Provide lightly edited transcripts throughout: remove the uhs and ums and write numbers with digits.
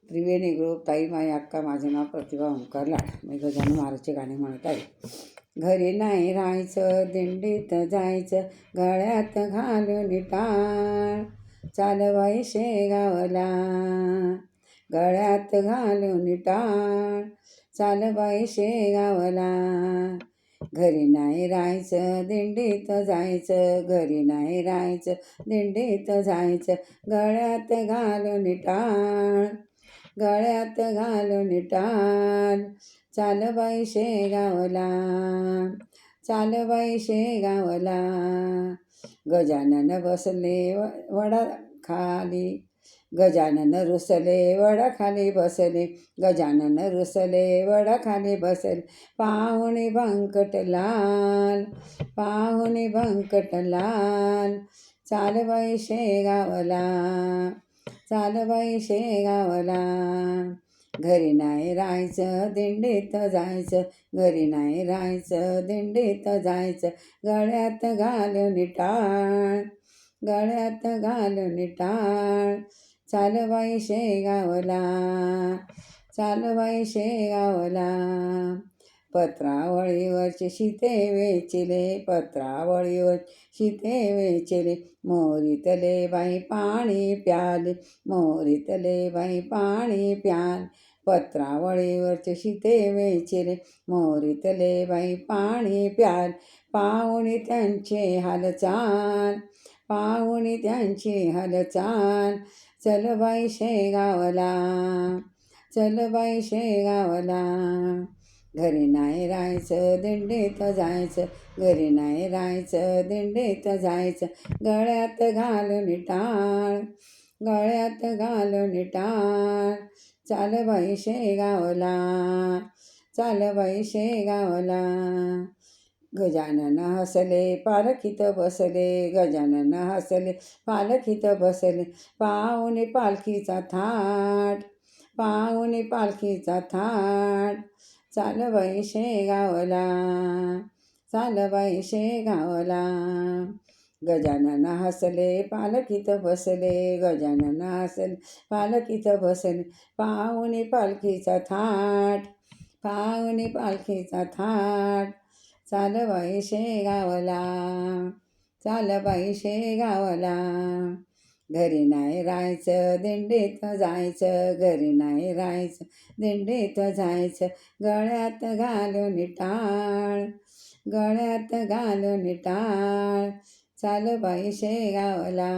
त्रिवेणी group ताई माई अक्का. माझं नाव प्रतिभा ओंकार लाड. मी गजानन महाराजचे गाणे म्हणत आहे. घरी नाही राहायचं, दिंडीत जायचं, गळ्यात घालून टाळ, चाल बाई शेगावला, गळ्यात घालून टाळ, चाल बाई शेगावला. घरी नाही राहायचं, दिंडीत जायचं, घरी नाही राहायचं, दिंडीत जायचं, गळ्यात घालून टाळ, गळ्यात घालून टाळ, चाल बाई शेगावला, चाल बाई शेगावला. गजानन बसले वडा खाली, गजानन रुसले वडाखाली बसले, गजानन रुसले वडाखाली बसले, पाहुणे बंकट लाल, पाहुणे बंकट लाल, चाल बाई शेगावला, चाल बाई शेगावला. घरी नाही राहायचं, दिंडीत जायचं, घरी नाही राहायचं, दिंडीत जायचं, गळ्यात घालून टाळ, गळ्यात घालून टाळ, चाल बाई शेगावला, चाल बाई शेगावला. पत्रावळीवरचे शिते वेचिले, पत्रावळीवर शिते वेचिले, मोरीतले बाई पाणी प्याले, मोरीतले बाई पाणी प्याल, पत्रावळीवरचे शिते वेचिले, मोरीतले बाई पाणी प्याल, पाहुणे त्यांचे हालचाल, पाहुणे त्यांची हालचाल, चल बाई शेगावला, चल बाई शेगावला. घरी नाही राहायचं, दिंडीत जायचं, घरी नाही राहायचं, दिंडीत जायचं, गळ्यात घालून टाळ, गळ्यात घालून टाळ, चाल बाई शेगावला, चाल बाई शेगावला. गजानन हसले पालखीत बसले, गजानन हसले पालखीत बसले, पाहुणे पालखीचा थाट, पाहुणे पालखीचा थाट, चाल बाई शेगावला, चाल बाई शेगावला. गजानन हसले पालखीत बसले, गजानन हसले पालखीत बसले, पाहुणे पालखीचा थाट, पाहुणे पालखीचा थाट, चाल बाई शेगावला, चाल बाई शेगावला. घरी नाही राहायचं, दिंडीत जायचं, घरी नाही राहायचं, दिंडीत जायचं, गळ्यात घालून टाळ, गळ्यात घालून टाळ, चाल बाई शेगावला,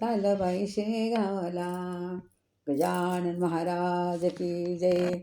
चाल बाई शेगावला. गजानन महाराज की जय.